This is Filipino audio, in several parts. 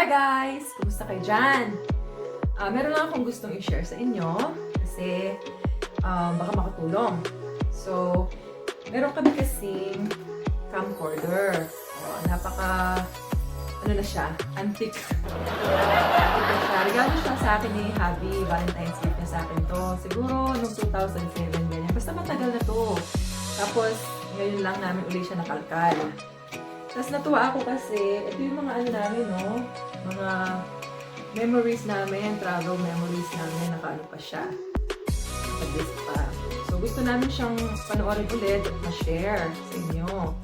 Hi guys! Kumusta kayo dyan? Meron lang akong gustong i-share sa inyo kasi baka makatulong. So, meron kami kasing camcorder. Ano na siya? Antique. Antique na siya. Regalo siya sa akin ni Habi. Valentine's Gift niya sa akin to. Siguro noong 2007 ganyan. Basta matagal na to. Tapos, ngayon lang namin uli siya nakalkal. Tapos natuwa ako kasi, ito yung mga ano namin, no? Mga memories namin, travel memories namin, nakaano pa siya. Naka-disc pa. So gusto namin siyang panoorin ulit at ma-share sa inyo.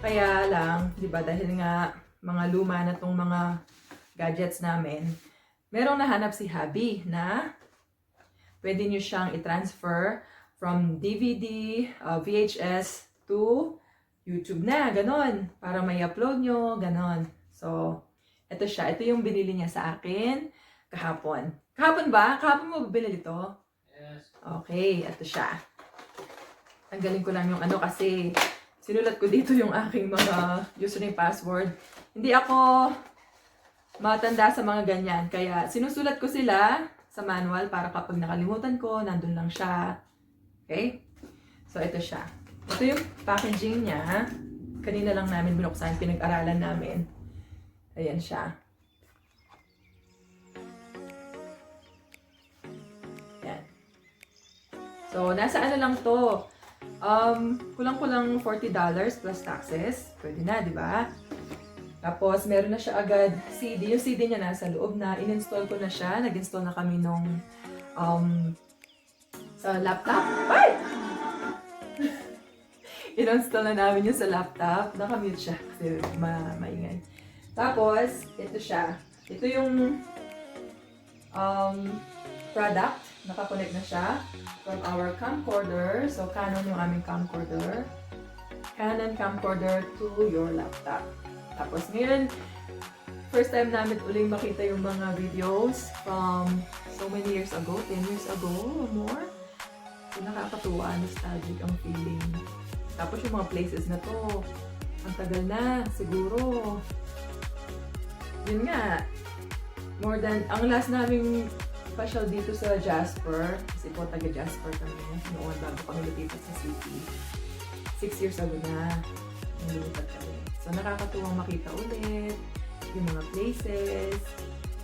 Kaya lang, di ba, dahil nga mga luma na tong mga gadgets namin, merong nahanap si Habi na pwede nyo siyang i-transfer from DVD, VHS to YouTube na, ganon. Para may upload nyo, ganon. So, ito siya. Ito yung binili niya sa akin kahapon. Kahapon ba? Kahapon mo binili ito? Yes. Okay, ito siya. Tanggalin ko lang yung ano kasi sinulat ko dito yung aking mga username password. Hindi ako matanda sa mga ganyan. Kaya sinusulat ko sila sa manual para kapag nakalimutan ko, nandun lang siya. Okay? So, ito siya. Ito yung packaging niya. Kanina lang namin binuksan, pinag-aralan namin. Ayan siya. Ayan. So, nasa ano lang to. Kulang-kulang $40 plus taxes. Pwede na, di ba? Tapos, meron na siya agad CD. Yung CD niya nasa loob na. In-install ko na siya. Nag-install na kami nung sa laptop. Ay! In-install na namin yun sa laptop. Nakamute siya kasi maingay. Tapos, ito siya. Ito yung product. Nakakonect na siya from our camcorder. So, Canon yung aming camcorder. Canon camcorder to your laptop. Tapos, ngayon, first time namin uling makita yung mga videos from so many years ago, 10 years ago or more. So, nakakatuwa, nostalgic ang feeling. Tapos yung mga places na to, ang tagal na, siguro. Yun nga, more than, ang last naming special dito sa Jasper, kasi po taga-Jasper kami, noon bago kami lumipat sa city. 6 years ago na, lumipat kami. So nakakatuwang makita ulit, yung mga places.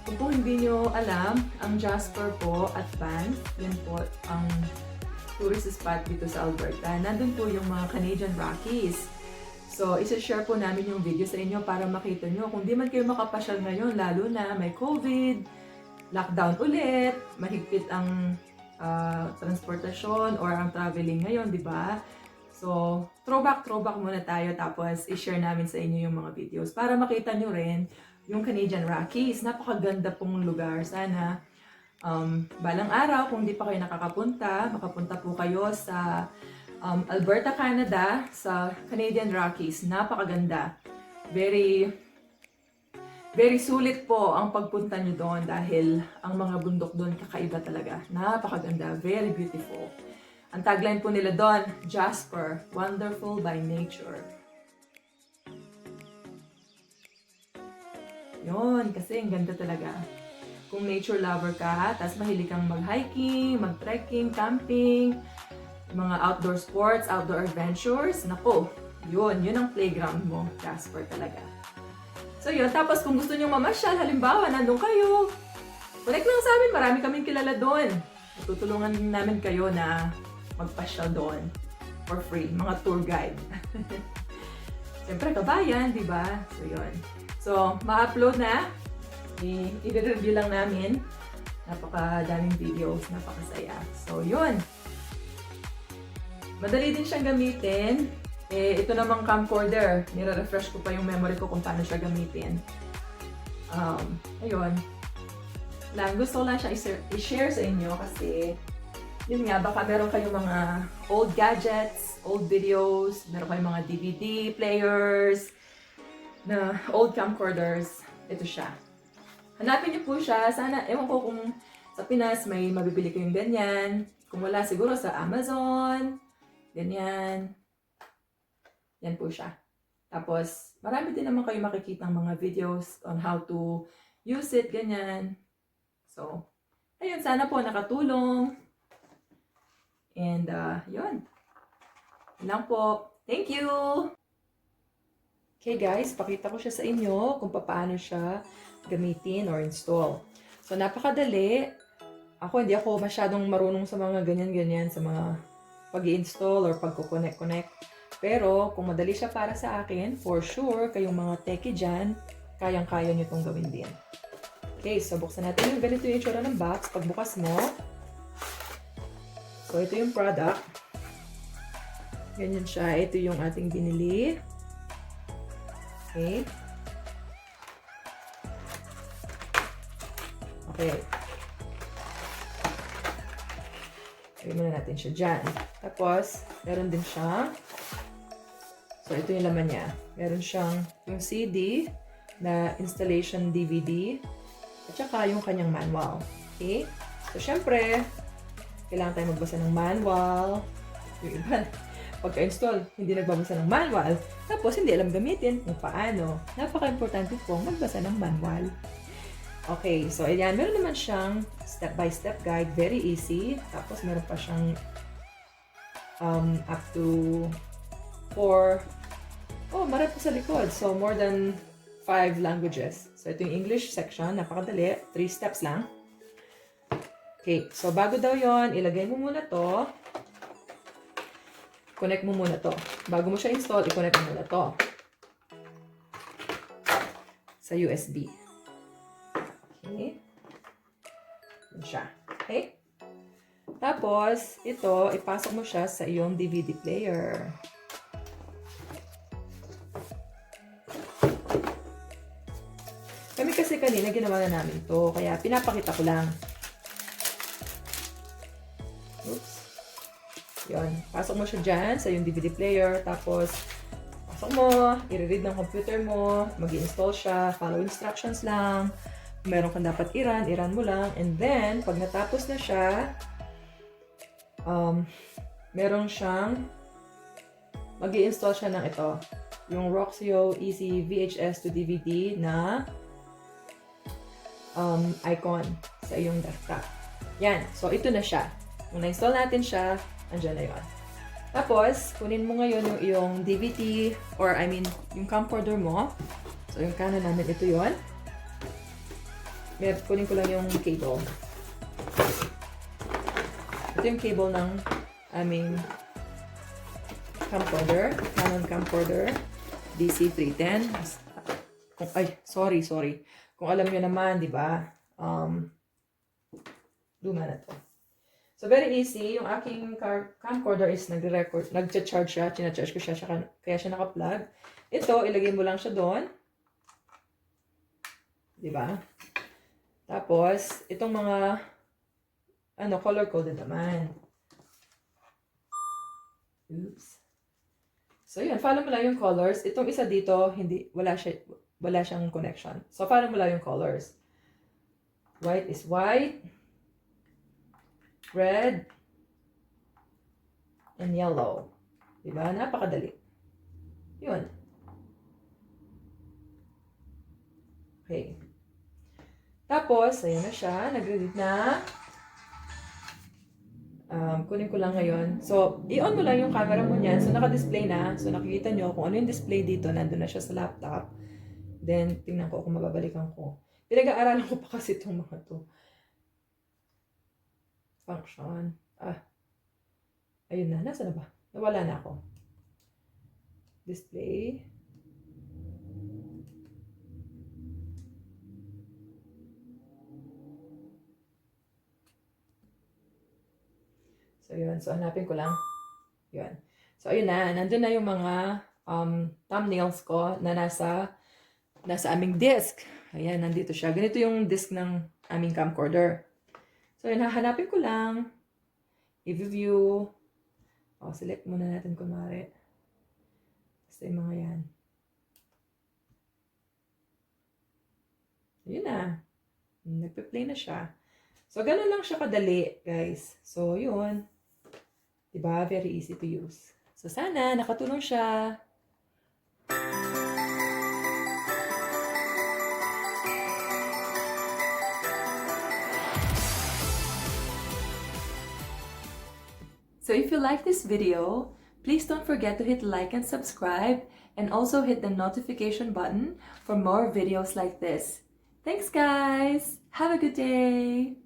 Kung hindi nyo alam, ang Jasper po, advanced, yun po ang tourist spot dito sa Alberta. Nandun po yung mga Canadian Rockies. So, isa-share po namin yung video sa inyo para makita nyo. Kung di man kayo makapasyal ngayon, lalo na may COVID, lockdown ulit, mahigpit ang transportasyon or ang traveling ngayon, di ba? So, throwback muna tayo tapos i-share namin sa inyo yung mga videos para makita nyo rin yung Canadian Rockies. Napakaganda pong lugar. Sana balang araw, kung di pa kayo nakakapunta, makapunta po kayo sa Alberta, Canada, sa Canadian Rockies. Napakaganda. Very sulit po ang pagpunta nyo doon dahil ang mga bundok doon kakaiba talaga. Napakaganda. Very beautiful. Ang tagline po nila doon, Jasper, wonderful by nature. Yun, kasi ang ganda talaga. Kung nature lover ka, tapos mahilig kang mag-hiking, mag-trekking, camping, mga outdoor sports, outdoor adventures, nako, yun ang playground mo, Jasper talaga. So yun, tapos kung gusto nyo mamasyal, halimbawa, nandun kayo, connect lang sa amin, marami kaming kilala doon. Tutulungan namin kayo na magpasyal doon for free, mga tour guide. Siyempre, kabayan, di ba? So yun. So, ma-upload na. I-review lang namin. Napakadaming videos, napakasaya. So, yun. Madali din siyang gamitin. Ito namang camcorder. Nire-refresh ko pa yung memory ko kung paano siya gamitin. Ayun. Gusto ko lang siya i-share sa inyo kasi yun nga, baka meron kayong mga old gadgets, old videos, meron kayong mga DVD players, na old camcorders. Ito siya. Hanapin niyo po siya. Sana, ewan ko kung sa Pinas may mabibili kayong ganyan. Kung wala, siguro sa Amazon. Ganyan. Yan po siya. Tapos, marami din naman kayo makikita ng mga videos on how to use it, ganyan. So, ayun, sana po nakatulong. And, yun. Yun lang po. Thank you! Okay guys, pakita ko siya sa inyo kung paano siya gamitin or install. So, napakadali. Hindi ako masyadong marunong sa mga ganyan-ganyan, sa mga pag-i-install or pagko-connect-connect. Pero, kung madali siya para sa akin, for sure, kayong mga techie dyan, kayang-kaya nyo itong gawin din. Okay, so buksan natin yung ganito yung itsura ng box. Pagbukas mo, so ito yung product. Ganyan siya. Ito yung ating binili. Okay. Okay. Lagyan muna natin siya dyan. Tapos, meron din siyang, so ito yung laman niya. Meron siyang yung CD na installation DVD at saka yung kanyang manual. Okay? So, syempre, kailangan tayo magbasa ng manual. Yung iba, pagka-install, hindi nagbabasa ng manual. Tapos, hindi alam gamitin kung paano. Napaka-importante pong magbasa ng manual. Okay, so ayan, meron naman siyang step-by-step guide, very easy. Tapos meron pa siyang up to 4, marami pa sa likod. So more than 5 languages. So ito yung English section, napakadali, 3 steps lang. Okay, so bago daw yon, ilagay mo muna to. Connect mo muna to. Bago mo siya install, i-connect mo muna to sa USB. Okay. Yan siya. Okay? Tapos, ito, ipasok mo siya sa iyong DVD player. Kami kasi kanina ginawa na namin to, kaya pinapakita ko lang. Oops. Yun. Pasok mo siya dyan sa iyong DVD player. Tapos, pasok mo, i-read ng computer mo, mag-i-install siya, follow instructions lang. Meron kang dapat i-run mo lang. And then, pag natapos na siya, meron siyang, mag-i-install siya ng ito. Yung Roxio Easy VHS to DVD na icon sa iyong desktop. Yan. So, ito na siya. Kung na-install natin siya, andyan na yun. Tapos, kunin mo ngayon yung iyong DVD or yung camcorder mo. So, yung Canon namin, ito yun. Kunin ko lang yung cable. Ito yung cable ng aming camcorder. Canon camcorder. DC310. Sorry. Kung alam nyo naman, di ba? Luma na to. So, very easy. Yung aking camcorder is nag-charge siya. China-charge ko siya, kaya siya naka-plug. Ito, ilagay mo lang siya doon. Di ba? Tapos, itong mga color-coded naman. Oops. So, yun. Follow mo lang yung colors. Itong isa dito, wala siyang connection. So, follow mo lang yung colors. White is white. Red. And yellow. Diba? Napakadali. Yun. Okay. Tapos, ayan na siya. Nag-read na. Kunin ko lang ngayon. So, i-on mo lang yung camera mo niyan. So, naka-display na. So, nakikita nyo kung ano yung display dito. Nandun na siya sa laptop. Then, tingnan ko kung mababalikan ko. Pinag-aaralan ko pa kasi itong mga to. Function. Ayun na. Nasaan na ba? Nawala na ako. Display. So, yun. So, hanapin ko lang. Yun. So, ayun na. Nandun na yung mga thumbnails ko na nasa aming disk. Ayan, nandito siya. Ganito yung disk ng aming camcorder. So, yun. Hahanapin ko lang. I-view. Select muna natin kunwari. Basta yung mga yan. Yun na. Nagpe-play na siya. So, ganun lang siya kadali, guys. So, yun. Diba? Very easy to use. So, sana nakatulong siya. So if you like this video, please don't forget to hit like and subscribe, and also hit the notification button for more videos like this. Thanks guys! Have a good day!